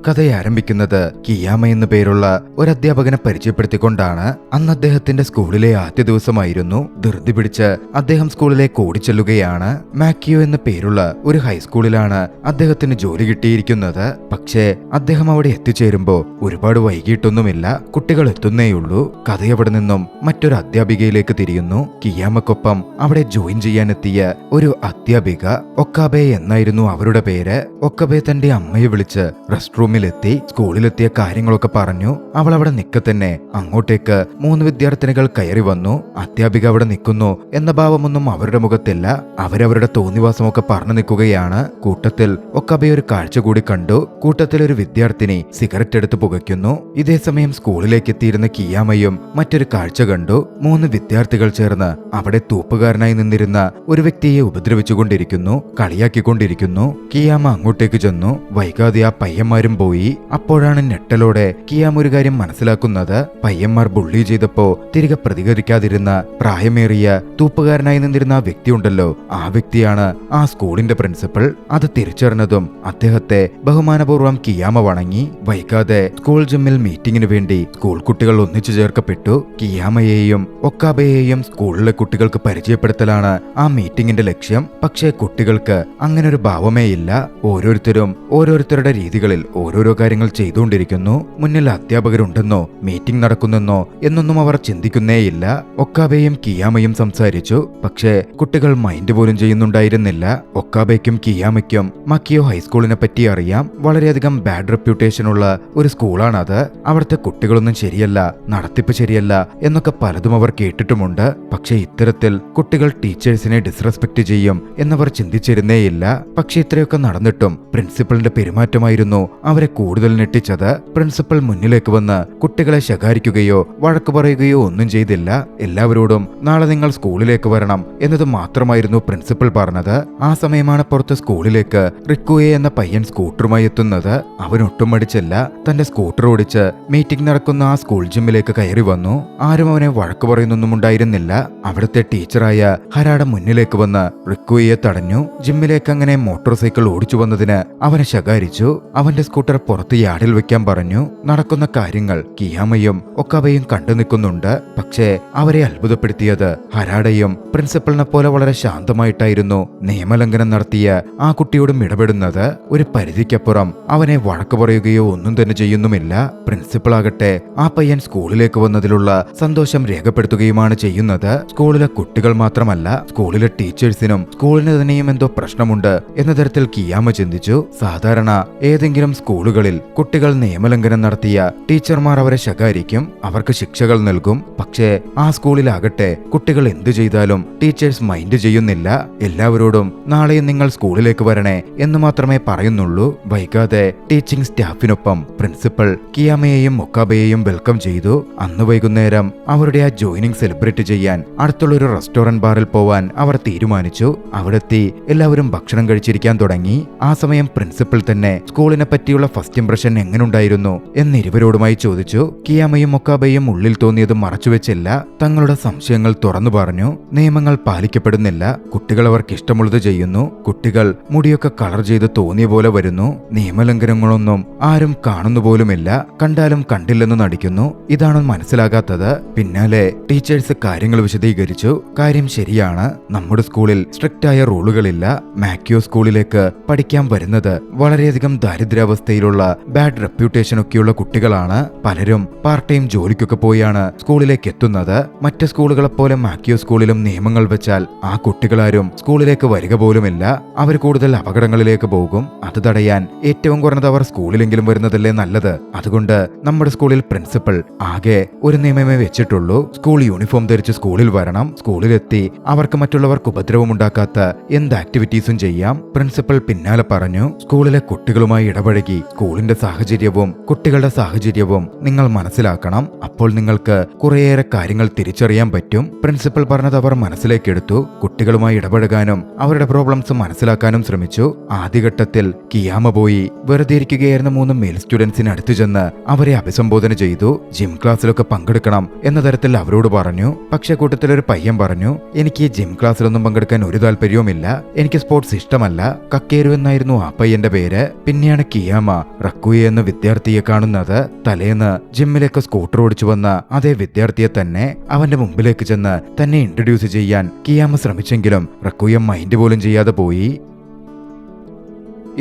കഥ ആരംഭിക്കുന്നത് കിയാമ എന്നു പേരുള്ള ഒരു അധ്യാപകനെ പരിചയപ്പെടുത്തിക്കൊണ്ടാണ്. അന്ന് അദ്ദേഹത്തിന്റെ സ്കൂളിലെ ആദ്യ ദിവസമായിരുന്നു. ധൃതി പിടിച്ച് അദ്ദേഹം സ്കൂളിലേക്ക് ഓടിച്ചെല്ലുകയാണ്. മാക്കിയോ എന്ന പേരുള്ള ഒരു ഹൈസ്കൂളിലാണ് അദ്ദേഹത്തിന് ജോലി കിട്ടിയിരിക്കുന്നത്. പക്ഷേ അദ്ദേഹം അവിടെ എത്തിച്ചേരുമ്പോ ഒരുപാട് വൈകിട്ടൊന്നുമില്ല. കുട്ടികൾ എത്തുന്നേയുള്ളൂ. കഥയവിടെ നിന്നും മറ്റൊരു അധ്യാപികയിലേക്ക് തിരിയുന്നു. കിയാമക്കൊപ്പം അവിടെ ജോയിൻ ചെയ്യാനെത്തിയ ഒരു അധ്യാപിക ഒക്കാബെ എന്നായിരുന്നു അവരുടെ പേര്. ഒക്കാബെ തന്റെ അമ്മയെ വിളിച്ച് റെസ്റ്റ് റൂമിലെത്തി സ്കൂളിലെത്തിയ കാര്യങ്ങളൊക്കെ പറഞ്ഞു. അവൾ അവിടെ നിൽക്കെ തന്നെ അങ്ങോട്ടേക്ക് 3 വിദ്യാർത്ഥിനികൾ കയറി വന്നു. അധ്യാപിക അവിടെ നിൽക്കുന്നു എന്ന ഭാവമൊന്നും അവരുടെ മുഖത്തില്ല. അവരവരുടെ തോന്നിവാസമൊക്കെ പറഞ്ഞു നിൽക്കുകയാണ്. കൂട്ടത്തിൽ ഒക്കാബെ ഒരു കാഴ്ച കൂടി കണ്ടു. കൂട്ടത്തിൽ ഒരു വിദ്യാർത്ഥിനി സിഗരറ്റ് എടുത്ത് പുകയ്ക്കുന്നു. ഇതേ സമയം സ്കൂളിലേക്ക് എത്തിയിരുന്ന കിയാമയും മറ്റൊരു കാഴ്ച കണ്ടു. 3 വിദ്യാർത്ഥികൾ ചേർന്ന് അവിടെ തൂപ്പുകാരനായി നിന്നിരുന്ന ഒരു വ്യക്തിയെ ഉപദ്രവിച്ചുകൊണ്ടിരിക്കുന്നു, കളിയാക്കിക്കൊണ്ടിരിക്കുന്നു. കിയാമ അങ്ങോട്ടേക്ക് ചെന്നു. വൈകാതെ ആ പയ്യന്മാരും പോയി. അപ്പോഴാണ് ഞെട്ടലോടെ കിയാമ ഒരു കാര്യം മനസ്സിലാക്കുന്നത്. പയ്യന്മാർ ബുള്ളി ചെയ്തപ്പോ തിരികെ പ്രതികരിക്കാതിരുന്ന പ്രായമേറിയ തൂപ്പുകാരനായി നിന്നിരുന്ന ആ വ്യക്തിയുണ്ടല്ലോ, ആ വ്യക്തിയാണ് ആ സ്കൂളിന്റെ പ്രിൻസിപ്പൽ. അത് തിരിച്ചറിഞ്ഞതും അദ്ദേഹത്തെ ബഹുമാനപൂർവ്വം കിയാമ വണങ്ങി. വൈകാതെ സ്കൂൾ ജിമ്മിൽ മീറ്റിംഗിന് വേണ്ടി സ്കൂൾ കുട്ടികൾ ഒന്നിച്ചു ചേർക്കപ്പെട്ടു. കിയാമയെയും ഒക്കാബയെയും സ്കൂളിലെ കുട്ടികൾക്ക് പരിചയപ്പെടുത്തലാണ് ആ മീറ്റിംഗിന്റെ ലക്ഷ്യം. പക്ഷേ കുട്ടികൾക്ക് അങ്ങനെ ഒരു ഭാവമേയില്ല. ഓരോരുത്തരും ഓരോരുത്തരുടെ രീതികളിൽ ഓരോരോ കാര്യങ്ങൾ ചെയ്തുകൊണ്ടിരിക്കുന്നു. മുന്നിൽ അധ്യാപകരുണ്ടെന്നോ മീറ്റിംഗ് നടക്കുന്നെന്നോ എന്നൊന്നും അവർ ചിന്തിക്കുന്നേയില്ല. ഒക്കാബയും കിയാമയും സംസാരിച്ചു. പക്ഷേ കുട്ടികൾ മൈൻഡ് പോലും ചെയ്യുന്നുണ്ടായിരുന്നില്ല. ഒക്കാബയ്ക്കും കിയാമയ്ക്കും മക്കിയോ ഹൈസ്കൂളിനെ പറ്റി അറിയാം. വളരെയധികം ബാഡ് റെപ്യൂട്ടേഷൻ ഉള്ള ഒരു സ്കൂളാണത്. അവിടുത്തെ കുട്ടികളൊന്നും ശരിയല്ല, നടത്തിപ്പ് ശരിയല്ല എന്നൊക്കെ പലതും അവർ കേട്ടിട്ടുമുണ്ട്. പക്ഷേ ഇത്തരത്തിൽ കുട്ടികൾ ടീച്ചേഴ്സിനെ ഡിസ്റെസ്പെക്ട് ചെയ്യും എന്നവർ ചിന്തിച്ചിരുന്നേയില്ല. പക്ഷെ ഇത്രയൊക്കെ നടന്നിട്ടും പ്രിൻസിപ്പലിന്റെ പെരുമാറ്റമായിരുന്നു അവരെ കൂടുതൽ ഞെട്ടിച്ചത്. പ്രിൻസിപ്പൽ മുന്നിലേക്ക് വന്ന് കുട്ടികളെ ശകാരിക്കുകയോ വഴക്ക് പറയുകയോ ഒന്നും ചെയ്തില്ല. എല്ലാവരോടും നാളെ നിങ്ങൾ സ്കൂളിലേക്ക് വരണം എന്നത് മാത്രമായിരുന്നു പ്രിൻസിപ്പൽ പറഞ്ഞത്. ആ സമയമാണ് പുറത്ത് സ്കൂളിലേക്ക് റിക്കുയെ എന്ന പയ്യൻ സ്കൂട്ടറുമായി എത്തുന്നത്. അവൻ ഒട്ടും മടിച്ചല്ല. തന്റെ സ്കൂട്ടർ ഓടിച്ച് മീറ്റിംഗ് നടക്കുന്ന ആ സ്കൂൾ ജിമ്മിലേക്ക് കയറി വന്നു. ആരും അവനെ വഴക്ക് പറയുന്നൊന്നും ഉണ്ടായിരുന്നില്ല. അവിടുത്തെ ടീച്ചറായ ഹരാട മുന്നിലേക്ക് വന്ന് റിക്കുയെ തടഞ്ഞു. ജിമ്മിലേക്ക് അങ്ങനെ മോട്ടോർ സൈക്കിൾ ഓടിച്ചു വന്നതിന് അവനെ ശകാരിച്ചു. അവന്റെ സ്കൂട്ടർ പുറത്ത് യാർഡിൽ വെക്കാൻ പറഞ്ഞു. നടക്കുന്ന കാര്യങ്ങൾ കിയാമയും ഒക്കാബയും കണ്ടു നിൽക്കുന്നുണ്ട്. പക്ഷേ അവരെ അത്ഭുതപ്പെടുത്തിയത് ഹരാടയും പ്രിൻസിപ്പലിനെ പോലെ വളരെ ശാന്തമായിട്ടായിരുന്നു നിയമലംഘനം നടത്തിയ ആ കുട്ടിയോടും ഇടപെടുന്നത്. ഒരു പരിധിക്കപ്പുറം അവനെ വഴക്ക് പറയുകയോ ഒന്നും തന്നെ ചെയ്യുന്നുമില്ല. പ്രിൻസിപ്പൽ ആകട്ടെ ആ പയ്യൻ സ്കൂളിലേക്ക് വന്നതിലുള്ള സന്തോഷം രേഖപ്പെടുത്തുകയുമാണ് ചെയ്യുന്നത്. സ്കൂളിലെ കുട്ടികൾ മാത്രമല്ല, സ്കൂളിലെ ടീച്ചേഴ്സിനും സ്കൂളിന് തന്നെയും എന്തോ പ്രശ്നമുണ്ട് എന്ന തരത്തിൽ കിയാമ ചിന്തിച്ചു. സാധാരണ ഏതെങ്കിലും സ്കൂളുകളിൽ കുട്ടികൾ നിയമലംഘനം നടത്തിയ ടീച്ചർമാർ അവരെ ശകാരിക്കും, അവർക്ക് ശിക്ഷകൾ നൽകും. പക്ഷേ ആ സ്കൂളിലാകട്ടെ കുട്ടികൾ എന്തു ചെയ്താലും ടീച്ചേഴ്സ് മൈൻഡ് ചെയ്യുന്നില്ല. എല്ലാവരോടും നാളെയും നിങ്ങൾ സ്കൂളിലേക്ക് വരണേ എന്ന് മാത്രമേ പറയുന്നുള്ളൂ. വൈകാതെ ടീച്ചിങ് സ്റ്റാഫിനൊപ്പം പ്രിൻസിപ്പൽ കിയാമയെയും ഒക്കാബയെയും വെൽക്കം ചെയ്തു. അന്ന് വൈകുന്നേരം അവരുടെ ആ ജോയിനിങ് സെലിബ്രേറ്റ് ചെയ്യാൻ അടുത്തുള്ളൊരു റെസ്റ്റോറന്റ് ബാറിൽ പോവാൻ അവർ തീരുമാനിച്ചു. അവിടെത്തി എല്ലാവരും ഭക്ഷണം കഴിച്ചിരിക്കാൻ തുടങ്ങി. ആ സമയം പ്രിൻസിപ്പൽ തന്നെ സ്കൂളിനെ പറ്റിയുള്ള ഫസ്റ്റ് ഇംപ്രഷൻ എങ്ങനെയുണ്ടായിരുന്നു എന്ന് ഇരുവരോടുമായി ചോദിച്ചു. കിയാമയും ഒക്കാബയും ഉള്ളിൽ തോന്നിയത് മറച്ചുവെച്ചില്ല. തങ്ങളുടെ സംശയങ്ങൾ തുറന്നു പറഞ്ഞു. നിയമങ്ങൾ പാലിക്കപ്പെടുന്നില്ല. കുട്ടികൾ അവർക്ക് ഇഷ്ടമുള്ളത് ചെയ്യുന്നു. കുട്ടികൾ മുടിയൊക്കെ കളർ ചെയ്ത് തോന്നിയ പോലെ വരുന്നു. നിയമലംഘനങ്ങളൊന്നും ആരും കാണുന്നു പോലുമില്ല. കണ്ടാലും കണ്ടില്ലെന്ന് നടിക്കുന്നു. ഇതാണ് മനസ്സിലാകാത്തത്. പിന്നാലെ ടീച്ചേഴ്സ് കാര്യങ്ങൾ വിശദീകരിച്ചു. കാര്യം ശരിയാണ്. നമ്മുടെ സ്കൂളിൽ സ്ട്രിക്റ്റ് ആയ റൂളുകളില്ല. മാക്കിയോ സ്കൂളിലേക്ക് പഠിക്കാൻ വരുന്നത് വളരെയധികം ദാരിദ്ര്യാവസ്ഥയിലുള്ള ബാഡ് റെപ്യൂട്ടേഷൻ ഒക്കെയുള്ള കുട്ടികളാണ്. പലരും പാർട്ട് ടൈം ജോലിക്കൊക്കെ പോയാണ് സ്കൂളിലേക്ക് എത്തുന്നത്. മറ്റ് സ്കൂളുകളെ പോലെ മാക്കിയോ സ്കൂളിലും നിയമങ്ങൾ വെച്ചാൽ ആ കുട്ടികളാരും സ്കൂളിലേക്ക് വരിക പോലുമില്ല. അവർ കൂടുതൽ അപകടങ്ങളിലേക്ക് പോകും. അത് തടയാൻ ഏറ്റവും കുറഞ്ഞത് അവർ സ്കൂളിലെങ്കിലും വരുന്നതല്ലേ നല്ലത്. അതുകൊണ്ട് നമ്മുടെ സ്കൂളിൽ പ്രിൻസിപ്പൽ ആകെ ഒരു നിയമമേ വെച്ചിട്ടുള്ളൂ. സ്കൂൾ യൂണിഫോം ധരിച്ച് സ്കൂളിൽ വരണം. സ്കൂളിലെത്തി അവർക്ക് മറ്റുള്ളവർക്ക് ഉപദ്രവമുണ്ടാക്കാത്ത എന്ത് ആക്ടിവിറ്റീസും ചെയ്യാം. പ്രിൻസിപ്പൽ പിന്നാലെ പറഞ്ഞു. സ്കൂളിലെ കുട്ടികളുമായി ഇടപഴകി സ്കൂളിന്റെ സാഹചര്യവും കുട്ടികളുടെ സാഹചര്യവും നിങ്ങൾ മനസ്സിലാക്കണം. അപ്പോൾ നിങ്ങൾക്ക് കുറേയേറെ കാര്യങ്ങൾ തിരിച്ചറിയാൻ പറ്റും. പ്രിൻസിപ്പൽ പറഞ്ഞത് അവർ മനസ്സിലേക്കെടുത്തു. കുട്ടികളുമായി ഇടപഴകാനും അവരുടെ പ്രോബ്ലംസ് മനസ്സിലാക്കാനും ശ്രമിച്ചു. ആദ്യഘട്ടത്തിൽ കിയാമ പോയി വെറുതെ ഇരിക്കുകയായിരുന്ന 3 മെയിൽ സ്റ്റുഡൻസിന് അടുത്തു ചെന്ന് അവരെ അഭിസംബോധന ചെയ്തു. ജിം ക്ലാസ്സിലൊക്കെ പങ്കെടുക്കണം എന്ന തരത്തിൽ അവരോട് പറഞ്ഞു. പക്ഷെ കൂട്ടത്തിലൊരു പയ്യൻ പറഞ്ഞു, എനിക്ക് ജിം ക്ലാസ്സിലൊന്നും പങ്കെടുക്കാൻ ഒരു താല്പര്യവുമില്ല. എനിക്ക് സ്പോർട്സ് ഇഷ്ടമല്ല. കക്കേരു എന്നായിരുന്നു ആ പയ്യന്റെ പേര്. പിന്നെയാണ് കിയാമ റക്കുയെ എന്ന വിദ്യാർത്ഥിയെ കാണുന്നത് തലേന്ന് ജിമ്മിലേക്ക് സ്കൂട്ടർ ഓടിച്ചു വന്ന അതേ വിദ്യാർത്ഥിയെ തന്നെ അവന്റെ മുമ്പിലേക്ക് ചെന്ന് തന്നെ ഇൻട്രൊഡ്യൂസ് ചെയ്യാൻ കിയാമ ശ്രമിച്ചെങ്കിലും റക്കുയ മൈൻഡ് പോലും ചെയ്യാതെ പോയി.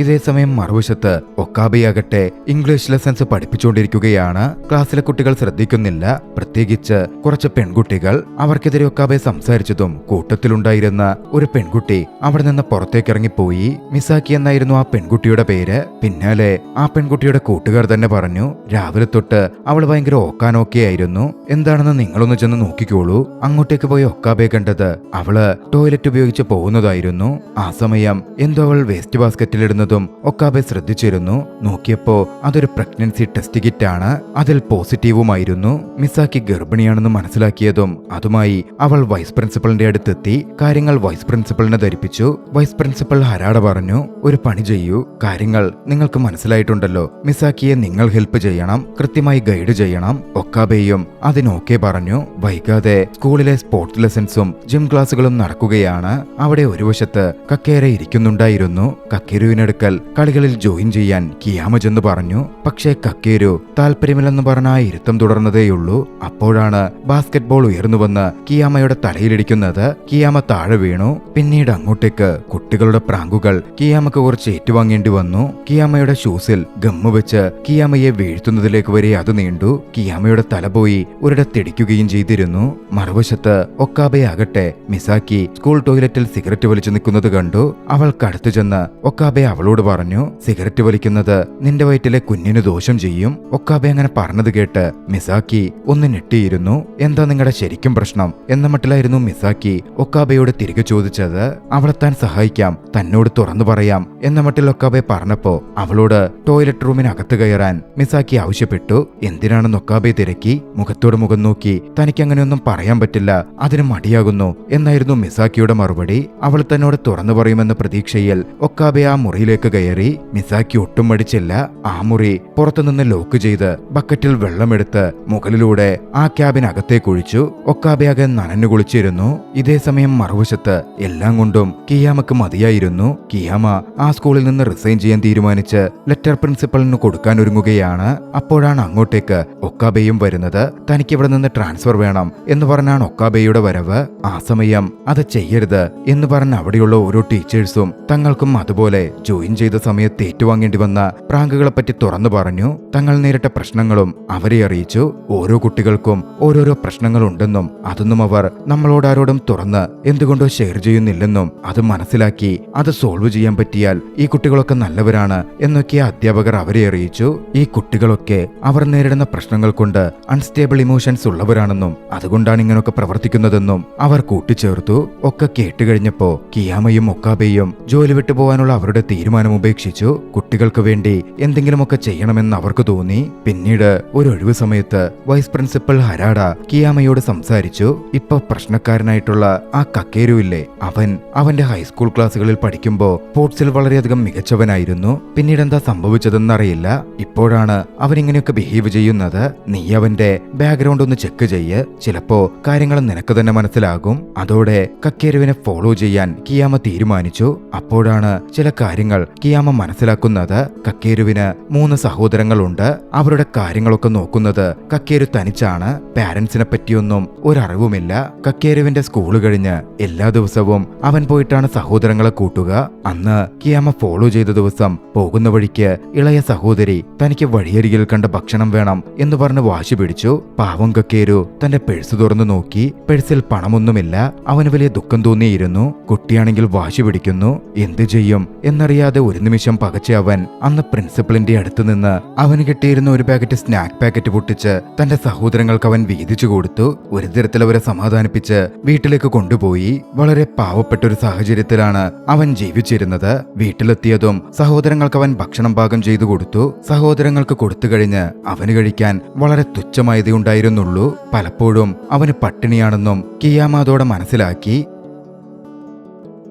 ഇതേസമയം മറുവശത്ത് ഒക്കാബെയാകട്ടെ ഇംഗ്ലീഷ് ലെസൺസ് പഠിപ്പിച്ചുകൊണ്ടിരിക്കുകയാണ്. ക്ലാസ്സിലെ കുട്ടികൾ ശ്രദ്ധിക്കുന്നില്ല. പ്രത്യേകിച്ച് കുറച്ച് പെൺകുട്ടികൾ. അവർക്കെതിരെ ഒക്കാബെ സംസാരിച്ചതും കൂട്ടത്തിലുണ്ടായിരുന്ന ഒരു പെൺകുട്ടി അവിടെ നിന്ന് പുറത്തേക്കിറങ്ങിപ്പോയി. മിസാക്കി എന്നായിരുന്നു ആ പെൺകുട്ടിയുടെ പേര്. പിന്നാലെ ആ പെൺകുട്ടിയുടെ കൂട്ടുകാർ തന്നെ പറഞ്ഞു, രാവിലെ തൊട്ട് അവൾ ഭയങ്കര ഓക്കാനോക്കെയായിരുന്നു. എന്താണെന്ന് നിങ്ങളൊന്ന് ചെന്ന് നോക്കിക്കോളൂ. അങ്ങോട്ടേക്ക് പോയി ഒക്കാബെ കണ്ടത് അവള് ടോയ്ലറ്റ് ഉപയോഗിച്ച് പോകുന്നതായിരുന്നു. ആ സമയം എന്തോ അവൾ വേസ്റ്റ് ബാസ്ക്കറ്റിലിടുന്ന ഒക്കാബെ ശ്രദ്ധിച്ചിരുന്നു. നോക്കിയപ്പോ അതൊരു പ്രഗ്നൻസി ടെസ്റ്റ് കിറ്റ് ആണ്. അതിൽ പോസിറ്റീവുമായിരുന്നു. മിസാക്കി ഗർഭിണിയാണെന്ന് മനസ്സിലാക്കിയതും അതുമായി അവൾ വൈസ് പ്രിൻസിപ്പളിന്റെ അടുത്തെത്തി കാര്യങ്ങൾ വൈസ് പ്രിൻസിപ്പളിനെ ധരിപ്പിച്ചു. വൈസ് പ്രിൻസിപ്പൾ ഹരാട പറഞ്ഞു, ഒരു പണി ചെയ്യൂ, കാര്യങ്ങൾ നിങ്ങൾക്ക് മനസ്സിലായിട്ടുണ്ടല്ലോ. മിസാക്കിയെ നിങ്ങൾ ഹെൽപ്പ് ചെയ്യണം, കൃത്യമായി ഗൈഡ് ചെയ്യണം. ഒക്കാബെയും അതിനോക്കെ പറഞ്ഞു. വൈകാതെ സ്കൂളിലെ സ്പോർട്സ് ലെസൺസും ജിം ക്ലാസുകളും നടക്കുകയാണ്. അവിടെ ഒരു വശത്ത് കക്കേര ഇരിക്കുന്നുണ്ടായിരുന്നു. കക്കേരുവിനടുക്കൽ കളികളിൽ ജോയിൻ ചെയ്യാൻ കിയാമ ചെന്ന് പറഞ്ഞു. പക്ഷേ കക്കേരു താല്പര്യമില്ലെന്ന് പറഞ്ഞ ആ ഇരുത്തം തുടർന്നതേയുള്ളൂ. അപ്പോഴാണ് ബാസ്കറ്റ് ബോൾ ഉയർന്നു വന്ന് കിയാമയുടെ തലയിലിടിക്കുന്നത്. കിയാമ താഴെ വീണു. പിന്നീട് അങ്ങോട്ടേക്ക് കുട്ടികളുടെ പ്രാങ്കുകൾ കിയാമക്ക് കുറച്ച് ഏറ്റുവാങ്ങേണ്ടി വന്നു. കിയാമയുടെ ഷൂസിൽ ഗമ്മ് വെച്ച് കിയാമയെ വീഴ്ത്തുന്നതിലേക്ക് വരെ അത് നീണ്ടു. കിയാമയുടെ തല പോയി ഒരിടത്തിടിക്കുകയും ചെയ്തിരുന്നു. മറുവശത്ത് ഒക്കാബെയാകട്ടെ മിസാക്കി സ്കൂൾ ടോയ്ലറ്റിൽ സിഗരറ്റ് വലിച്ചു നിൽക്കുന്നത് കണ്ടു. അവൾക്കടുത്തു ചെന്ന് ഒക്കാബെ അവളോട് പറഞ്ഞു, സിഗരറ്റ് വലിക്കുന്നത് നിന്റെ വയറ്റിലെ കുഞ്ഞിന് ദോഷം ചെയ്യും. ഒക്കാബെ അങ്ങനെ പറഞ്ഞത് കേട്ട് മിസാക്കി ഒന്ന് ഞെട്ടിയിരുന്നു. എന്താ നിങ്ങളുടെ ശരിക്കും പ്രശ്നം എന്ന മട്ടിലായിരുന്നു മിസാക്കി ഒക്കാബെയോട് തിരികെ ചോദിച്ചത്. അവളെ താൻ സഹായിക്കാം, തന്നോട് തുറന്നു പറയാം എന്ന മട്ടിൽ ഒക്കാബെ പറഞ്ഞപ്പോ അവളോട് ടോയ്ലറ്റ് റൂമിനകത്ത് കയറാൻ മിസാക്കി ആവശ്യപ്പെട്ടു. എന്തിനാണെന്ന് ഒക്കാബെ തിരക്കി. മുഖത്തോട് മുഖം നോക്കി തനിക്ക് അങ്ങനെയൊന്നും പറയാൻ പറ്റില്ല, അതിന് മടിയാകുന്നു എന്നായിരുന്നു മിസാക്കിയുടെ മറുപടി. അവൾ തന്നോട് തുറന്നു പറയുമെന്ന പ്രതീക്ഷയിൽ ഒക്കാബെ ആ മുറിയിലേക്ക് കയറി. മിസാക്കി ഒട്ടും മടിച്ചില്ല. ആ മുറി പുറത്തുനിന്ന് ലോക്ക് ചെയ്ത് ബക്കറ്റിൽ വെള്ളമെടുത്ത് മുകളിലൂടെ ആ ക്യാബിനകത്തേക്ക് ഒഴിച്ചു. ഒക്കാബെയാകെ നനഞ്ഞു കുളിച്ചിരുന്നു. ഇതേസമയം മറുവശത്ത് എല്ലാം കൊണ്ടും കിയാമക്ക് മതിയായിരുന്നു. കിയാമ ആ സ്കൂളിൽ നിന്ന് റിസൈൻ ചെയ്യാൻ തീരുമാനിച്ച് ലെറ്റർ പ്രിൻസിപ്പലിന് കൊടുക്കാൻ ഒരുങ്ങുകയാണ്. അപ്പോഴാണ് അങ്ങോട്ടേക്ക് ഒക്കാബെയും വരുന്നത്. തനിക്ക് ഇവിടെ നിന്ന് ട്രാൻസ്ഫർ വേണം എന്ന് പറഞ്ഞാണ് ഒക്കാബെയുടെ വരവ്. ആ സമയം അത് ചെയ്യരുത് എന്ന് പറഞ്ഞ അവിടെയുള്ള ഓരോ ടീച്ചേഴ്സും തങ്ങൾക്കും അതുപോലെ ജോയിൻ ചെയ്ത സമയത്ത് ഏറ്റുവാങ്ങേണ്ടി വന്ന പ്രാങ്കുകളെപ്പറ്റി തുറന്നു പറഞ്ഞു. തങ്ങൾ നേരിട്ട പ്രശ്നങ്ങളും അവരെ അറിയിച്ചു. ഓരോ കുട്ടികൾക്കും ഓരോരോ പ്രശ്നങ്ങളുണ്ടെന്നും അതൊന്നും അവർ നമ്മളോടാരോടും തുറന്ന് എന്തുകൊണ്ടോ ഷെയർ ചെയ്യുന്നില്ലെന്നും അത് മനസ്സിലാക്കി അത് സോൾവ് ചെയ്യാൻ പറ്റിയാൽ ഈ കുട്ടികളൊക്കെ നല്ലവരാണ് എന്നൊക്കെ അധ്യാപകർ അവരെ അറിയിച്ചു. ഈ കുട്ടികളൊക്കെ അവർ നേരിടുന്ന പ്രശ്നങ്ങൾ കൊണ്ട് അൺസ്റ്റേബിൾ ഇമോഷൻസ് ഉള്ളവരാണെന്നും അതുകൊണ്ടാണ് ഇങ്ങനെയൊക്കെ പ്രവർത്തിക്കുന്നതെന്നും അവർ കൂട്ടിച്ചേർത്തു. ഒക്കെ കേട്ടുകഴിഞ്ഞപ്പോ കിയാമയും ഒക്കാബെയും ജോലി വിട്ടു പോകാനുള്ള അവരുടെ തീരുമാനം ഉപേക്ഷിച്ചു. കുട്ടികൾക്ക് വേണ്ടി എന്തെങ്കിലുമൊക്കെ ചെയ്യണമെന്ന് അവർക്ക് തോന്നി. പിന്നീട് ഒരു ഒഴിവു സമയത്ത് വൈസ് പ്രിൻസിപ്പൽ ഹരാഡ കിയാമയോട് സംസാരിച്ചു. ഇപ്പൊ പ്രശ്നക്കാരനായിട്ടുള്ള ആ കക്കേരു ഇല്ലേ, അവന്റെ ഹൈസ്കൂൾ ക്ലാസ്സുകളിൽ പഠിക്കുമ്പോ സ്പോർട്സിൽ വളരെയധികം മികച്ചവനായിരുന്നു. പിന്നീട് എന്താ സംഭവിച്ചതെന്നറിയില്ല. ഇപ്പോഴാണ് അവൻ ഇങ്ങനെയൊക്കെ ബിഹേവ് ചെയ്യുന്നത്. നീ അവന്റെ ബാക്ക്ഗ്രൗണ്ട് ഒന്ന് ചെക്ക് ചെയ്യ്, ചിലപ്പോ കാര്യങ്ങൾ നിനക്ക് തന്നെ മനസ്സിലാകും. അതോടെ കക്കേരുവിനെ ഫോളോ ചെയ്യാൻ കിയാമ തീരുമാനിച്ചു. അപ്പോഴാണ് ചില കാര്യങ്ങൾ കിയാമ മനസ്സിലാക്കുന്നത്. കക്കേരുവിന് 3 സഹോദരങ്ങളുണ്ട്. അവരുടെ കാര്യങ്ങളൊക്കെ നോക്കുന്നത് കക്കേരു തനിച്ചാണ്. പാരന്റ്സിനെ പറ്റിയൊന്നും ഒരറിവുമില്ല. കക്കേരുവിന്റെ സ്കൂള് കഴിഞ്ഞ് എല്ലാ ദിവസവും അവൻ പോയിട്ടാണ് സഹോദരങ്ങളെ കൂട്ടുക. അന്ന് കിയാമ ഫോളോ ചെയ്ത ദിവസം പോകുന്ന വഴിക്ക് ഇളയ സഹോദരി തനിക്ക് വഴിയരികിൽ കണ്ട ഭക്ഷണം വേണം എന്ന് പറഞ്ഞ് വാശി പിടിച്ചു. പാവം കക്കേരു തന്റെ പേഴ്സ് തുറന്നു നോക്കി. പേഴ്സിൽ പണമൊന്നുമില്ല. അവന് വലിയ ദുഃഖം തോന്നിയിരുന്നു. കുട്ടിയാണെങ്കിൽ വാശി പിടിക്കുന്നു. എന്തു ചെയ്യും എന്നറിയാതെ ഒരു നിമിഷം പകച്ച അവൻ അന്ന് പ്രിൻസിപ്പലിന്റെ അടുത്ത് നിന്ന് അവന് കിട്ടിയിരുന്ന ഒരു പാക്കറ്റ് സ്നാക്ക് പാക്കറ്റ് പൊട്ടിച്ച് തന്റെ സഹോദരങ്ങൾക്ക് അവൻ വീതിച്ചു കൊടുത്തു. ഒരു തരത്തിൽ അവരെ സമാധാനിപ്പിച്ച് വീട്ടിലേക്ക് കൊണ്ടുപോയി. വളരെ പാവപ്പെട്ട ഒരു സാഹചര്യത്തിലാണ് അവൻ ജീവിച്ചിരുന്നത്. വീട്ടിലെത്തിയതും സഹോദരങ്ങൾക്ക് അവൻ ഭക്ഷണം പാകം ചെയ്തു കൊടുത്തു. സഹോദരങ്ങൾക്ക് കൊടുത്തു കഴിഞ്ഞ് അവന് കഴിക്കാൻ വളരെ തുച്ഛമായതേ ഉണ്ടായിരുന്നുള്ളൂ. പലപ്പോഴും അവന് പട്ടിണിയാണെന്നും കിയാമ അതോടെ മനസ്സിലാക്കി.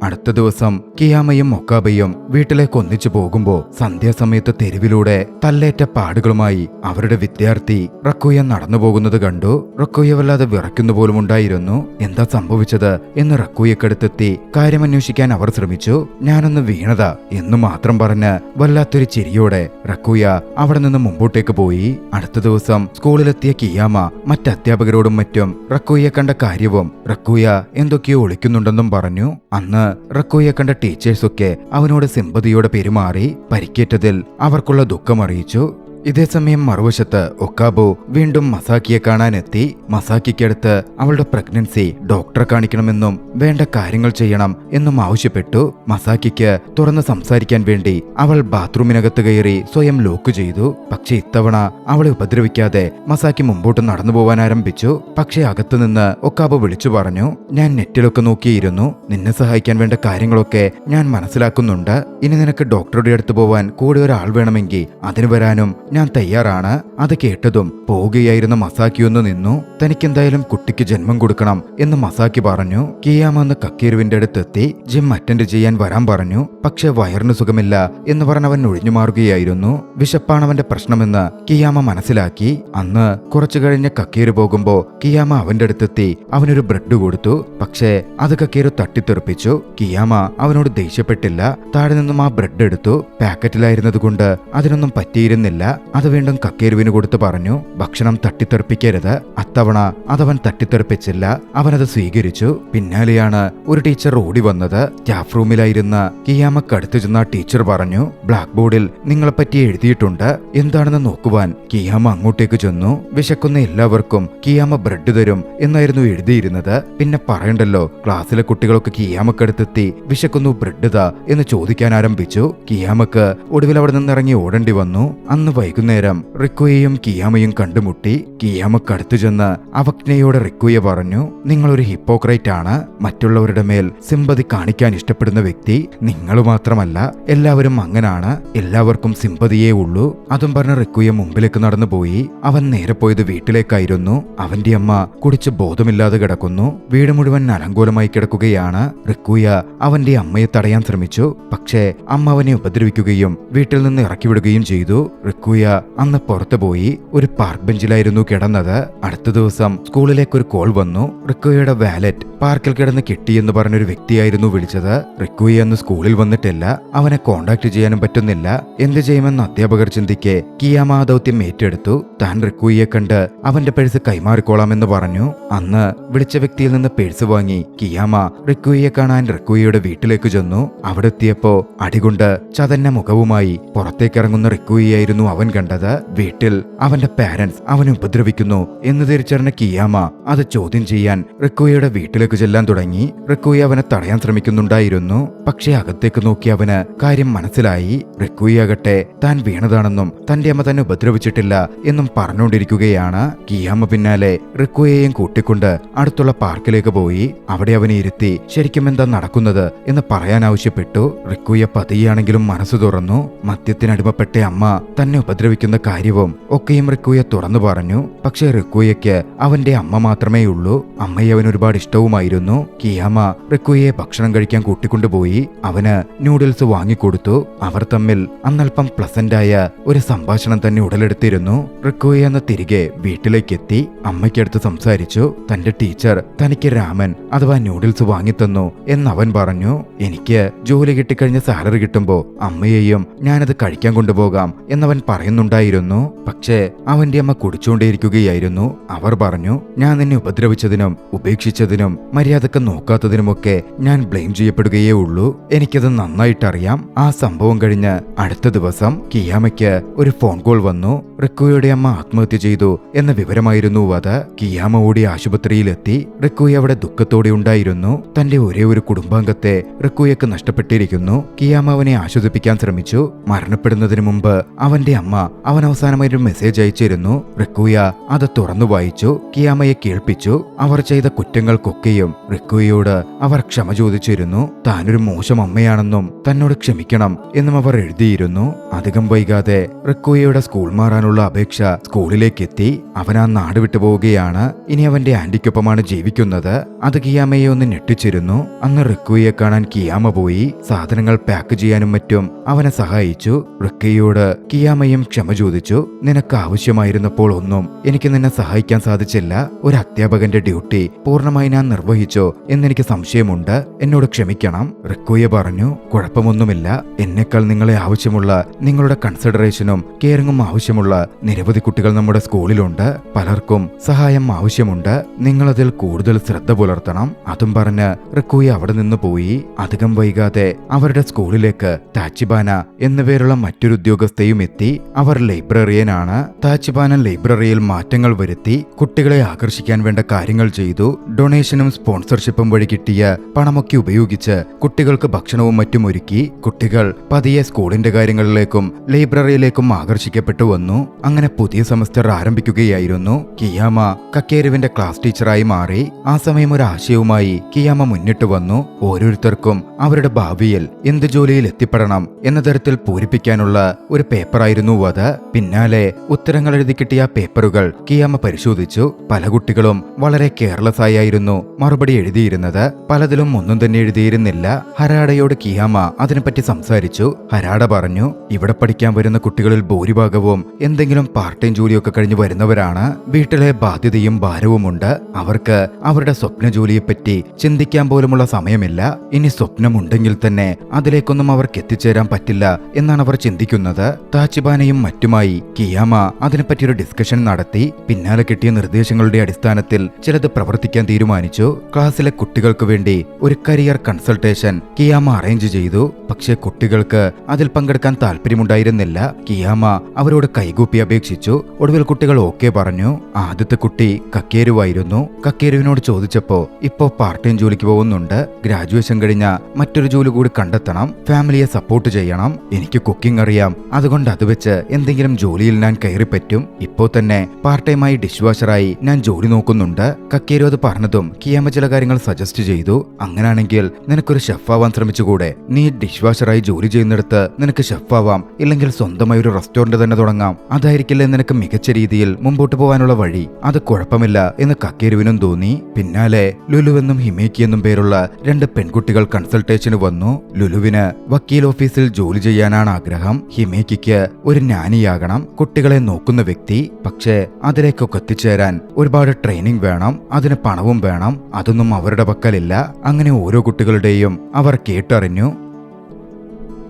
അടുത്ത ദിവസം കിയാമയും ഒക്കാബയും വീട്ടിലേക്ക് ഒന്നിച്ചു പോകുമ്പോ സന്ധ്യാസമയത്ത് തെരുവിലൂടെ തല്ലേറ്റ പാടുകളുമായി അവരുടെ വിദ്യാർത്ഥി റക്കുയ നടന്നു പോകുന്നത് കണ്ടു. റക്കുയ വല്ലാതെ വിറയ്ക്കുന്നു പോലും ഉണ്ടായിരുന്നു. എന്താ സംഭവിച്ചത് എന്ന് റക്കുയക്കടുത്തെത്തി കാര്യമന്വേഷിക്കാൻ അവർ ശ്രമിച്ചു. ഞാനൊന്ന് വീണതാ എന്ന് മാത്രം പറഞ്ഞ് വല്ലാത്തൊരു ചിരിയോടെ റക്കുയ അവിടെ നിന്ന് മുമ്പോട്ടേക്ക് പോയി. അടുത്ത ദിവസം സ്കൂളിലെത്തിയ കിയാമ മറ്റധ്യാപകരോടും മറ്റും റക്കുയെ കണ്ട കാര്യവും റക്കുയ എന്തൊക്കെയോ ഒളിക്കുന്നുണ്ടെന്നും പറഞ്ഞു. അന്ന് റക്കുയെ കണ്ട ടീച്ചേഴ്സൊക്കെ അവനോട് സിമ്പതിയോടെ പെരുമാറി പരിക്കേറ്റതിൽ അവർക്കുള്ള ദുഃഖം അറിയിച്ചു. ഇതേസമയം മറുവശത്ത് ഒക്കാബോ വീണ്ടും മസാക്കിയെ കാണാനെത്തി. മസാക്കിക്കടുത്ത് അവളുടെ പ്രഗ്നൻസി ഡോക്ടറെ കാണിക്കണമെന്നും വേണ്ട കാര്യങ്ങൾ ചെയ്യണം എന്നും ആവശ്യപ്പെട്ടു. മസാക്കിക്ക് തുറന്ന് സംസാരിക്കാൻ വേണ്ടി അവൾ ബാത്റൂമിനകത്ത് കയറി സ്വയം ലോക്ക് ചെയ്തു. പക്ഷെ ഇത്തവണ അവളെ ഉപദ്രവിക്കാതെ മസാക്കി മുമ്പോട്ട് നടന്നു പോവാൻ ആരംഭിച്ചു. പക്ഷെ അകത്തുനിന്ന് ഒക്കാബോ വിളിച്ചു പറഞ്ഞു, ഞാൻ നെറ്റിലൊക്കെ നോക്കിയിരുന്നു. നിന്നെ സഹായിക്കാൻ വേണ്ട കാര്യങ്ങളൊക്കെ ഞാൻ മനസ്സിലാക്കുന്നുണ്ട്. ഇനി നിനക്ക് ഡോക്ടറുടെ അടുത്ത് പോവാൻ കൂടെ ഒരാൾ വേണമെങ്കിൽ അതിന് വരാനും ഞാൻ തയ്യാറാണ്. അത് കേട്ടതും പോവുകയായിരുന്ന മസാക്കി ഒന്ന് നിന്നു. തനിക്കെന്തായാലും കുട്ടിക്ക് ജന്മം കൊടുക്കണം എന്ന് മസാക്കി പറഞ്ഞു. കിയാമ അന്ന് കക്കീരുവിന്റെ അടുത്തെത്തി ജിം അറ്റൻഡ് ചെയ്യാൻ വരാൻ പറഞ്ഞു. പക്ഷെ വയറിന് സുഖമില്ല എന്ന് പറഞ്ഞ് അവൻ ഒഴിഞ്ഞു മാറുകയായിരുന്നു. വിശപ്പാണ് അവന്റെ പ്രശ്നമെന്ന് കിയാമ മനസ്സിലാക്കി. അന്ന് കുറച്ചു കഴിഞ്ഞ് കക്കീര് പോകുമ്പോ കിയാമ അവന്റെ അടുത്തെത്തി അവനൊരു ബ്രെഡ് കൊടുത്തു. പക്ഷേ അത് കക്കീരു തട്ടിത്തെറിപ്പിച്ചു. കിയാമ അവനോട് ദേഷ്യപ്പെട്ടില്ല. താഴെ നിന്നും ആ ബ്രെഡ് എടുത്തു. പാക്കറ്റിലായിരുന്നത് കൊണ്ട് അതിനൊന്നും പറ്റിയിരുന്നില്ല. അത് വീണ്ടും കക്കേരുവിന് കൊടുത്തു പറഞ്ഞു, ഭക്ഷണം തട്ടിത്തെറിപ്പിക്കരുത്. അത്തവണ അതവൻ തട്ടിത്തെറിപ്പിച്ചില്ല. അവനത് സ്വീകരിച്ചു. പിന്നാലെയാണ് ഒരു ടീച്ചർ ഓടി വന്നത്. സ്റ്റാഫ് റൂമിലായിരുന്ന കിയാമക്കടുത്തു ചെന്ന ടീച്ചർ പറഞ്ഞു, ബ്ലാക്ക് ബോർഡിൽ നിങ്ങളെപ്പറ്റി എഴുതിയിട്ടുണ്ട്, എന്താണെന്ന് നോക്കുവാൻ. കിയാമ അങ്ങോട്ടേക്ക് ചെന്നു. വിശക്കുന്ന എല്ലാവർക്കും കിയാമ ബ്രെഡ് തരും എന്നായിരുന്നു എഴുതിയിരുന്നത്. പിന്നെ പറയണ്ടല്ലോ, ക്ലാസ്സിലെ കുട്ടികളൊക്കെ കിയാമക്കടുത്തെത്തി വിശക്കുന്നു ബ്രെഡ് താ എന്ന് ചോദിക്കാൻ ആരംഭിച്ചു. കിയാമക്ക് ഒടുവിൽ അവിടെ നിന്നിറങ്ങി ഓടേണ്ടി വന്നു. അന്ന് വൈകുന്നേരം റിക്കുയെയും കിയാമയും കണ്ടുമുട്ടി. കിയാമക്കടുത്തു ചെന്ന് അവജ്ഞയോടെ റിക്കുയെ പറഞ്ഞു, നിങ്ങളൊരു ഹിപ്പോക്രൈറ്റ് ആണ്. മറ്റുള്ളവരുടെ മേൽ സിമ്പതി കാണിക്കാൻ ഇഷ്ടപ്പെടുന്ന വ്യക്തി നിങ്ങൾ മാത്രമല്ല, എല്ലാവരും അങ്ങനാണ്. എല്ലാവർക്കും സിമ്പതിയേ ഉള്ളൂ. അതും പറഞ്ഞ റിക്കുയെ മുമ്പിലേക്ക് നടന്നുപോയി. അവൻ നേരെ പോയത് വീട്ടിലേക്കായിരുന്നു. അവന്റെ അമ്മ കുടിച്ച് ബോധമില്ലാതെ കിടക്കുന്നു. വീട് മുഴുവൻ അലങ്കോലമായി കിടക്കുകയാണ്. റിക്കുയ അവന്റെ അമ്മയെ തടയാൻ ശ്രമിച്ചു. പക്ഷേ അമ്മ അവനെ ഉപദ്രവിക്കുകയും വീട്ടിൽ നിന്ന് ഇറക്കിവിടുകയും ചെയ്തു. റിക്കുയ അന്ന് പുറത്തു പോയി ഒരു പാർക്ക് ബെഞ്ചിലായിരുന്നു കിടന്നത്. അടുത്ത ദിവസം സ്കൂളിലേക്ക് ഒരു കോൾ വന്നു. റിക്കുയുടെ വാലറ്റ് പാർക്കിൽ കിടന്ന് കിട്ടിയെന്ന് പറഞ്ഞൊരു വ്യക്തിയായിരുന്നു വിളിച്ചത്. റിക്കുയെ അന്ന് സ്കൂളിൽ വന്നിട്ടില്ല. അവനെ കോണ്ടാക്ട് ചെയ്യാനും പറ്റുന്നില്ല. എന്ത് ചെയ്യുമെന്ന് അധ്യാപകർ ചിന്തിക്കെ കിയാമ ആ ദൗത്യം ഏറ്റെടുത്തു. താൻ റിക്കുയെ കണ്ട് അവന്റെ പേഴ്സ് കൈമാറിക്കോളാമെന്ന് പറഞ്ഞു. അന്ന് വിളിച്ച വ്യക്തിയിൽ നിന്ന് പേഴ്സ് വാങ്ങി കിയാമ റിക്കുയെ കാണാൻ റിക്കുയുടെ വീട്ടിലേക്ക് ചെന്നു. അവിടെ എത്തിയപ്പോ അടികൊണ്ട് ചതന്ന മുഖവുമായി പുറത്തേക്കിറങ്ങുന്ന റിക്കുയായിരുന്നു അവൻ കണ്ടത്. വീട്ടിൽ അവന്റെ പാരന്റ്സ് അവനെ ഉപദ്രവിക്കുന്നു എന്ന് തിരിച്ചറിഞ്ഞ കിയാമ അത് ചോദ്യം ചെയ്യാൻ റിക്കുയുടെ വീട്ടിലേക്ക് ചെല്ലാൻ തുടങ്ങി. റിക്കുയ അവനെ തടയാൻ ശ്രമിക്കുന്നുണ്ടായിരുന്നു. പക്ഷേ അകത്തേക്ക് നോക്കി അവന് കാര്യം മനസ്സിലായി. റിക്കുയാകട്ടെ താൻ വീണതാണെന്നും തന്റെ അമ്മ തന്നെ ഉപദ്രവിച്ചിട്ടില്ല എന്നും പറഞ്ഞുകൊണ്ടിരിക്കുകയാണ്. കിയാമ പിന്നാലെ റിക്കുയെയും കൂട്ടിക്കൊണ്ട് അടുത്തുള്ള പാർക്കിലേക്ക് പോയി. അവിടെ അവനെ ഇരുത്തി ശരിക്കും എന്താ നടക്കുന്നത് എന്ന് പറയാൻ ആവശ്യപ്പെട്ടു. റിക്കുയ പതിയാണെങ്കിലും മനസ്സ് തുറന്നു. മദ്യത്തിനടിമപ്പെട്ട അമ്മ തന്നെ ഉപദ്രവിക്കുന്ന കാര്യവും ഒക്കെയും റിക്കുയ തുറന്നു പറഞ്ഞു. പക്ഷേ റിക്കുയയ്ക്ക് അവന്റെ അമ്മ മാത്രമേ ഉള്ളൂ. അമ്മയെ അവൻ ഒരുപാട് ഇഷ്ടവുമായിരുന്നു. കിയാമ റിക്കുയെ ഭക്ഷണം കഴിക്കാൻ കൂട്ടിക്കൊണ്ടുപോയി. അവന് നൂഡിൽസ് വാങ്ങിക്കൊടുത്തു. അവർ തമ്മിൽ അന്നൽപ്പം പ്ലസന്റായ ഒരു സംഭാഷണം തന്നെ ഉടലെടുത്തിരുന്നു. റിക്കുയ എന്ന തിരികെ വീട്ടിലേക്കെത്തി അമ്മയ്ക്കടുത്ത് സംസാരിച്ചു. തന്റെ ടീച്ചർ തനിക്ക് രാമൻ അഥവാ നൂഡിൽസ് വാങ്ങിത്തന്നു എന്നവൻ പറഞ്ഞു. എനിക്ക് ജോലി കിട്ടിക്കഴിഞ്ഞ സാലറി കിട്ടുമ്പോ അമ്മയെയും ഞാനത് കഴിക്കാൻ കൊണ്ടുപോകാം എന്നവൻ പറയുന്നുണ്ടായിരുന്നു. പക്ഷേ അവന്റെ അമ്മ കുടിച്ചുകൊണ്ടേയിരിക്കുകയായിരുന്നു. അവർ പറഞ്ഞു, ഞാൻ നിന്നെ ഉപദ്രവിച്ചതിനും ഉപേക്ഷിച്ചതിനും മര്യാദക്ക് നോക്കാത്തതിനുമൊക്കെ ഞാൻ ബ്ലെയിം ചെയ്യപ്പെടുകയേ ഉള്ളൂ. എനിക്കത് നന്നായിട്ടറിയാം. ആ സംഭവം കഴിഞ്ഞ് അടുത്ത ദിവസം കിയാമയ്ക്ക് ഒരു ഫോൺ കോൾ വന്നു. റിക്കുയുടെ അമ്മ ആത്മഹത്യ ചെയ്തു എന്ന വിവരമായിരുന്നു അത്. കിയാമ ഓടി ആശുപത്രിയിലെത്തി. റിക്കുയ അവിടെ ദുഃഖത്തോടെ ഉണ്ടായിരുന്നു. തന്റെ ഒരേ ഒരു കുടുംബാംഗത്തെ റിക്കുയക്ക് നഷ്ടപ്പെട്ടിരിക്കുന്നു. കിയാമ അവനെ ആശ്വസിപ്പിക്കാൻ ശ്രമിച്ചു. മരണപ്പെടുന്നതിന് മുമ്പ് അവന്റെ അമ്മ അവൻ അവസാനമായി ഒരു മെസ്സേജ് അയച്ചിരുന്നു. റിക്കുയ അത് തുറന്നു വായിച്ചു. കിയാമയെ കേൾപ്പിച്ചു. അവർ ചെയ്ത കുറ്റങ്ങൾക്കൊക്കെയും റിക്കുയോട് അവർ ക്ഷമ ചോദിച്ചിരുന്നു. താനൊരു മോശം അമ്മയാണെന്നും തന്നോട് ക്ഷമിക്കണം എന്നും അവർ എഴുതിയിരുന്നു. അധികം വൈകാതെ റിക്കുയയുടെ സ്കൂൾ മാറാനുള്ള പോകാനുള്ള അപേക്ഷ സ്കൂളിലേക്ക് എത്തി. അവൻ ആ നാട് വിട്ടു പോവുകയാണ്. ഇനി അവന്റെ ആന്റിക്കൊപ്പമാണ് ജീവിക്കുന്നത്. അത് കിയാമയെ ഒന്ന് ഞെട്ടിച്ചിരുന്നു. അന്ന് റിക്കുയെ കാണാൻ കിയാമ പോയി. സാധനങ്ങൾ പാക്ക് ചെയ്യാനും മറ്റും അവനെ സഹായിച്ചു. റിക്കയോട് കിയാമയും ക്ഷമ ചോദിച്ചു. നിനക്ക് ആവശ്യമായിരുന്നപ്പോൾ ഒന്നും എനിക്ക് നിന്നെ സഹായിക്കാൻ സാധിച്ചില്ല. ഒരു അധ്യാപകന്റെ ഡ്യൂട്ടി പൂർണ്ണമായി ഞാൻ നിർവഹിച്ചോ എന്നെനിക്ക് സംശയമുണ്ട്. എന്നോട് ക്ഷമിക്കണം. റിക്കുയെ പറഞ്ഞു. കുഴപ്പമൊന്നുമില്ല. എന്നെക്കാൾ നിങ്ങളെ ആവശ്യമുള്ള, നിങ്ങളുടെ കൺസിഡറേഷനും കെയറിങ്ങും ആവശ്യമുള്ള നിരവധി കുട്ടികൾ നമ്മുടെ സ്കൂളിലുണ്ട്. പലർക്കും സഹായം ആവശ്യമുണ്ട്. നിങ്ങളതിൽ കൂടുതൽ ശ്രദ്ധ പുലർത്തണം. അതും പറഞ്ഞ് റിക്കുയെ അവിടെ നിന്ന് പോയി. അധികം വൈകാതെ അവരുടെ സ്കൂളിലേക്ക് താച്ചിബാന എന്നുപേരുള്ള മറ്റൊരു ഉദ്യോഗസ്ഥയും എത്തി. അവർ ലൈബ്രറിയനാണ്. താച്ചിബാന ലൈബ്രറിയിൽ മാറ്റങ്ങൾ വരുത്തി കുട്ടികളെ ആകർഷിക്കാൻ വേണ്ട കാര്യങ്ങൾ ചെയ്തു. ഡൊണേഷനും സ്പോൺസർഷിപ്പും വഴി കിട്ടിയ പണമൊക്കെ ഉപയോഗിച്ച് കുട്ടികൾക്ക് ഭക്ഷണവും മറ്റും ഒരുക്കി. കുട്ടികൾ പതിയെ സ്കൂളിന്റെ കാര്യങ്ങളിലേക്കും ലൈബ്രറിയിലേക്കും ആകർഷിക്കപ്പെട്ടു വന്നു. അങ്ങനെ പുതിയ സെമസ്റ്റർ ആരംഭിക്കുകയായിരുന്നു. കിയാമ കക്കേരുവിന്റെ ക്ലാസ് ടീച്ചറായി മാറി. ആ സമയം ഒരു ആശയവുമായി കിയാമ മുന്നിട്ട് വന്നു. ഓരോരുത്തർക്കും അവരുടെ ഭാവിയിൽ എന്ത് ജോലിയിൽ എത്തിപ്പെടണം എന്ന തരത്തിൽ പൂരിപ്പിക്കാനുള്ള ഒരു പേപ്പറായിരുന്നു അത്. പിന്നാലെ ഉത്തരങ്ങൾ എഴുതി കിട്ടിയ പേപ്പറുകൾ കിയാമ പരിശോധിച്ചു. പല കുട്ടികളും വളരെ കെയർലെസ് ആയിരുന്നു മറുപടി എഴുതിയിരുന്നത്. പലതിലും ഒന്നും തന്നെ എഴുതിയിരുന്നില്ല. ഹരാഡയോട് കിയാമ അതിനെപ്പറ്റി സംസാരിച്ചു. ഹരാഡ പറഞ്ഞു, ഇവിടെ പഠിക്കാൻ വരുന്ന കുട്ടികളിൽ ഭൂരിഭാഗവും എന്തെങ്കിലും പാർട്ട് ടൈം ജോലിയൊക്കെ കഴിഞ്ഞ് വരുന്നവരാണ്. വീട്ടിലെ ബാധ്യതയും ഭാരവുമുണ്ട്. അവർക്ക് അവരുടെ സ്വപ്ന ജോലിയെപ്പറ്റി ചിന്തിക്കാൻ പോലുമുള്ള സമയമില്ല. ഇനി സ്വപ്നമുണ്ടെങ്കിൽ തന്നെ അതിലേക്കൊന്നും അവർക്ക് എത്തിച്ചേരാൻ പറ്റില്ല എന്നാണ് അവർ ചിന്തിക്കുന്നത്. താച്ചിബാനയും മറ്റുമായി കിയാമ അതിനെപ്പറ്റി ഒരു ഡിസ്കഷൻ നടത്തി. പിന്നാലെ കിട്ടിയ നിർദ്ദേശങ്ങളുടെ അടിസ്ഥാനത്തിൽ ചിലത് പ്രവർത്തിക്കാൻ തീരുമാനിച്ചു. ക്ലാസ്സിലെ കുട്ടികൾക്ക് വേണ്ടി ഒരു കരിയർ കൺസൾട്ടേഷൻ കിയാമ അറേഞ്ച് ചെയ്തു. പക്ഷേ കുട്ടികൾക്ക് അതിൽ പങ്കെടുക്കാൻ താല്പര്യമുണ്ടായിരുന്നില്ല. കിയാമ അവരോട് കൈകൂപ്പി അപേക്ഷിച്ചു. ഒടുവിൽ കുട്ടികൾ ഓക്കെ പറഞ്ഞു. ആദ്യത്തെ കുട്ടി കക്കേരുവായിരുന്നു. കക്കേരുവിനോട് ചോദിച്ചപ്പോ ഇപ്പോ പാർട്ട് ടൈം ജോലിക്ക് പോകുന്നുണ്ട്. ഗ്രാജുവേഷൻ കഴിഞ്ഞ മറ്റൊരു ജോലി കൂടി കണ്ടെത്തണം. ഫാമിലിയെ സപ്പോർട്ട് ചെയ്യണം. എനിക്ക് കുക്കിംഗ് അറിയാം. അതുകൊണ്ട് അത് വെച്ച് എന്തെങ്കിലും ജോലിയിൽ ഞാൻ കയറി പറ്റും. ഇപ്പോ തന്നെ പാർട്ട് ടൈമായി ഡിഷ് വാഷറായി ഞാൻ ജോലി നോക്കുന്നുണ്ട്. കക്കേരു അത് പറഞ്ഞതും കിയാമ ചില കാര്യങ്ങൾ സജസ്റ്റ് ചെയ്തു. അങ്ങനാണെങ്കിൽ നിനക്കൊരു ഷെഫാവാൻ ശ്രമിച്ചുകൂടെ? നീ ഡിഷ് വാഷറായി ജോലി ചെയ്യുന്നിടത്ത് നിനക്ക് ഷെഫാവാം. ഇല്ലെങ്കിൽ സ്വന്തമായി ഒരു റെസ്റ്റോറന്റ് തന്നെ തുടങ്ങാം. അതായിരിക്കില്ലേ നിനക്ക് മികച്ച രീതിയിൽ മുമ്പോട്ട് പോകാനുള്ള വഴി. അത് കുഴപ്പമില്ല എന്ന് കക്കേരുവിനും തോന്നി. പിന്നാലെ ലുലുവെന്നും ഹിമേക്കി എന്നും പേരുള്ള രണ്ട് പെൺകുട്ടികൾ കൺസൾട്ടേഷന് വന്നു. ലുലുവിന് വക്കീൽ ഓഫീസിൽ ജോലി ചെയ്യാനാണ് ആഗ്രഹം. ഹിമേക്കിക്ക് ഒരു നാനിയാകണം, കുട്ടികളെ നോക്കുന്ന വ്യക്തി. പക്ഷേ അതിലേക്കൊക്കെ എത്തിച്ചേരാൻ ഒരുപാട് ട്രെയിനിങ് വേണം. അതിന് പണവും വേണം. അതൊന്നും അവരുടെ പക്കലില്ല. അങ്ങനെ ഓരോ കുട്ടികളുടെയും അവർ കേട്ടറിഞ്ഞു.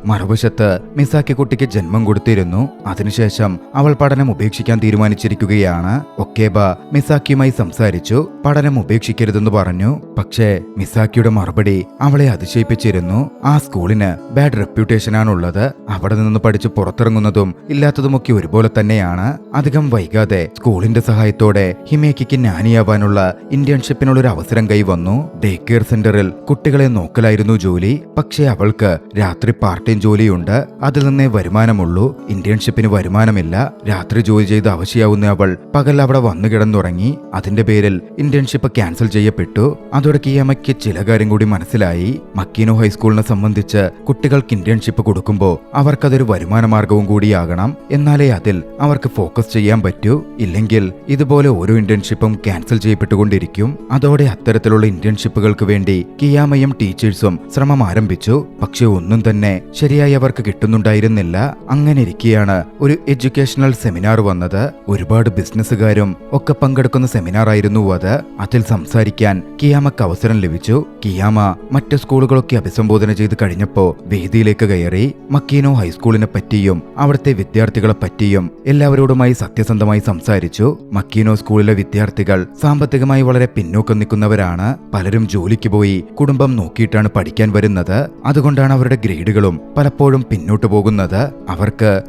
മറുവശത്ത് മിസാക്കി കുട്ടിക്ക് ജന്മം കൊടുത്തിരുന്നു. അതിനുശേഷം അവൾ പഠനം ഉപേക്ഷിക്കാൻ തീരുമാനിച്ചിരിക്കുകയാണ്. ഒക്കേബ മിസാക്കിയുമായി സംസാരിച്ചു. പഠനം ഉപേക്ഷിക്കരുതെന്ന് പറഞ്ഞു. പക്ഷേ മിസാക്കിയുടെ മറുപടി അവളെ അതിശയിപ്പിച്ചിരുന്നു. ആ സ്കൂളിന് ബാഡ് റെപ്യൂട്ടേഷനാണുള്ളത്. അവിടെ നിന്ന് പഠിച്ച് പുറത്തിറങ്ങുന്നതും ഇല്ലാത്തതുമൊക്കെ ഒരുപോലെ തന്നെയാണ്. അധികം വൈകാതെ സ്കൂളിന്റെ സഹായത്തോടെ ഹിമേക്കിക്ക് നാനിയാവാനുള്ള ഇന്റേൺഷിപ്പിനുള്ളൊരു അവസരം കൈവന്നു. ഡേ കെയർ സെന്ററിൽ കുട്ടികളെ നോക്കലായിരുന്നു ജോലി. പക്ഷേ അവൾക്ക് രാത്രി പാർട്ട് ജോലിയുണ്ട്. അതിൽ നിന്നേ വരുമാനമുള്ളൂ. ഇന്റേൺഷിപ്പിന് വരുമാനമില്ല. രാത്രി ജോലി ചെയ്ത് അവശയാവുന്ന അവൾ പകൽ അവിടെ വന്നു കിടന്നുറങ്ങി. അതിന്റെ പേരിൽ ഇന്റേൺഷിപ്പ് ക്യാൻസൽ ചെയ്യപ്പെട്ടു. അതോടെ കിയാമയ്ക്ക് ചില കാര്യം കൂടി മനസ്സിലായി. മക്കീനോ ഹൈസ്കൂളിനെ സംബന്ധിച്ച് കുട്ടികൾക്ക് ഇന്റേൺഷിപ്പ് കൊടുക്കുമ്പോൾ അവർക്കതൊരു വരുമാന മാർഗവും കൂടിയാകണം. എന്നാലേ അതിൽ അവർക്ക് ഫോക്കസ് ചെയ്യാൻ പറ്റൂ. ഇല്ലെങ്കിൽ ഇതുപോലെ ഓരോ ഇന്റേൺഷിപ്പും ക്യാൻസൽ ചെയ്യപ്പെട്ടുകൊണ്ടിരിക്കും. അതോടെ അത്തരത്തിലുള്ള ഇന്റേൺഷിപ്പുകൾക്ക് വേണ്ടി കിയാമയും ടീച്ചേഴ്സും ശ്രമം ആരംഭിച്ചു. പക്ഷെ ഒന്നും തന്നെ ശരിയായി അവർക്ക് കിട്ടുന്നുണ്ടായിരുന്നില്ല. അങ്ങനെ ഇരിക്കെയാണ് ഒരു എഡ്യൂക്കേഷണൽ സെമിനാർ വന്നത്. ഒരുപാട് ബിസിനസ്സുകാരും ഒക്കെ പങ്കെടുക്കുന്ന സെമിനാർ ആയിരുന്നു അത്. അതിൽ സംസാരിക്കാൻ കിയാമക്ക് അവസരം ലഭിച്ചു. കിയാമ മറ്റു സ്കൂളുകളൊക്കെ അഭിസംബോധന ചെയ്ത് കഴിഞ്ഞപ്പോ വേദിയിലേക്ക് കയറി. മക്കീനോ ഹൈസ്കൂളിനെ പറ്റിയും അവിടുത്തെ വിദ്യാർത്ഥികളെ പറ്റിയും എല്ലാവരോടുമായി സത്യസന്ധമായി സംസാരിച്ചു. മക്കീനോ സ്കൂളിലെ വിദ്യാർത്ഥികൾ സാമ്പത്തികമായി വളരെ പിന്നോക്കം നിൽക്കുന്നവരാണ്. പലരും ജോലിക്ക് പോയി കുടുംബം നോക്കിയിട്ടാണ് പഠിക്കാൻ വരുന്നത്. അതുകൊണ്ടാണ് അവരുടെ ഗ്രേഡുകളും പലപ്പോഴും പിന്നോട്ട് പോകുന്നത്.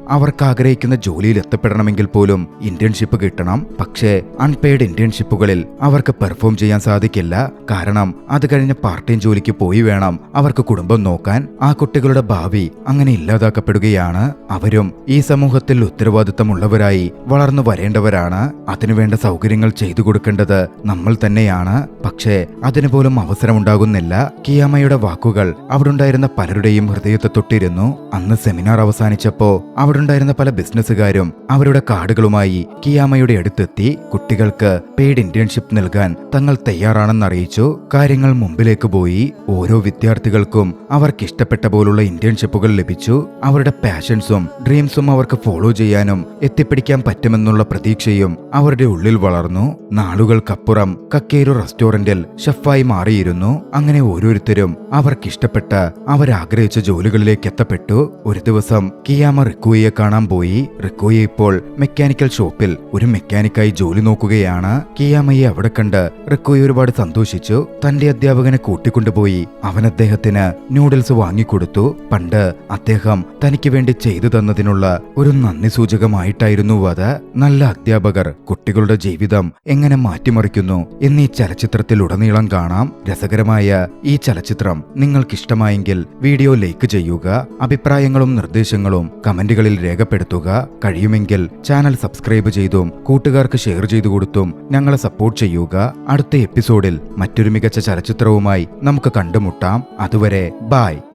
അവർക്ക് ആഗ്രഹിക്കുന്ന ജോലിയിൽ എത്തപ്പെടണമെങ്കിൽ പോലും ഇന്റേൺഷിപ്പ് കിട്ടണം. പക്ഷേ അൺപെയ്ഡ് ഇന്റേൺഷിപ്പുകളിൽ അവർക്ക് പെർഫോം ചെയ്യാൻ സാധിക്കില്ല. കാരണം അത് കഴിഞ്ഞ് പാർട്ട് ടൈം ജോലിക്ക് പോയി വേണം അവർക്ക് കുടുംബം നോക്കാൻ. ആ കുട്ടികളുടെ ഭാവി അങ്ങനെ ഇല്ലാതാക്കപ്പെടുകയാണ്. അവരും ഈ സമൂഹത്തിൽ ഉത്തരവാദിത്തമുള്ളവരായി വളർന്നു വരേണ്ടവരാണ്. അതിനുവേണ്ട സൗകര്യങ്ങൾ ചെയ്തു കൊടുക്കേണ്ടത് നമ്മൾ തന്നെയാണ്. പക്ഷേ അതിനുപോലും അവസരമുണ്ടാകുന്നില്ല. കിയാമയുടെ വാക്കുകൾ അവിടുണ്ടായിരുന്ന പലരുടെയും ഹൃദയത്തെ തൊട്ടി കേട്ടിരുന്നു. അന്ന് സെമിനാർ അവസാനിച്ചപ്പോ അവിടെ ഉണ്ടായിരുന്ന പല ബിസിനസ്സുകാരും അവരുടെ കാർഡുകളുമായി കിയാമയുടെ അടുത്തെത്തി കുട്ടികൾക്ക് പെയ്ഡ് ഇന്റേൺഷിപ്പ് നൽകാൻ തങ്ങൾ തയ്യാറാണെന്നറിയിച്ചു. കാര്യങ്ങൾ മുമ്പിലേക്ക് പോയി. ഓരോ വിദ്യാർത്ഥികൾക്കും അവർക്ക് ഇഷ്ടപ്പെട്ട പോലുള്ള ഇന്റേൺഷിപ്പുകൾ ലഭിച്ചു. അവരുടെ പാഷൻസും ഡ്രീംസും അവർക്ക് ഫോളോ ചെയ്യാനും എത്തിപ്പിടിക്കാൻ പറ്റുമെന്നുള്ള പ്രതീക്ഷയും അവരുടെ ഉള്ളിൽ വളർന്നു. നാളുകൾക്കപ്പുറം കക്കേരു റെസ്റ്റോറന്റിൽ ഷെഫായി മാറിയിരുന്നു. അങ്ങനെ ഓരോരുത്തരും അവർക്കിഷ്ടപ്പെട്ട അവരാഗ്രഹിച്ച ജോലികളിലേക്ക് എത്തപ്പെട്ടു. ഒരു ദിവസം കിയാമ റിക്കോയെ കാണാൻ പോയി. റിക്കോയെ ഇപ്പോൾ മെക്കാനിക്കൽ ഷോപ്പിൽ ഒരു മെക്കാനിക്കായി ജോലി നോക്കുകയാണ്. കിയാമയെ അവിടെ കണ്ട് റിക്കോയെ ഒരുപാട് സന്തോഷിച്ചു. തന്റെ അധ്യാപകനെ കൂട്ടിക്കൊണ്ടുപോയി അവൻ അദ്ദേഹത്തിന് നൂഡിൽസ് വാങ്ങിക്കൊടുത്തു. പണ്ട് അദ്ദേഹം തനിക്ക് വേണ്ടി ചെയ്തു തന്നതിനുള്ള ഒരു നന്ദി സൂചകമായിട്ടായിരുന്നു അത്. നല്ല അധ്യാപകർ കുട്ടികളുടെ ജീവിതം എങ്ങനെ മാറ്റിമറിക്കുന്നു എന്നീ ചലച്ചിത്രത്തിലുടനീളം കാണാം. രസകരമായ ഈ ചലച്ചിത്രം നിങ്ങൾക്കിഷ്ടമായെങ്കിൽ വീഡിയോ ലൈക്ക് ചെയ്യുക. അഭിപ്രായങ്ങളും നിർദ്ദേശങ്ങളും കമന്റുകളിൽ രേഖപ്പെടുത്തുക. കഴിയുമെങ്കിൽ ചാനൽ സബ്സ്ക്രൈബ് ചെയ്തും കൂട്ടുകാർക്ക് ഷെയർ ചെയ്തു കൊടുത്തും ഞങ്ങളെ സപ്പോർട്ട് ചെയ്യുക. അടുത്ത എപ്പിസോഡിൽ മറ്റൊരു മികച്ച ചലച്ചിത്രവുമായി നമുക്ക് കണ്ടുമുട്ടാം. അതുവരെ ബൈ.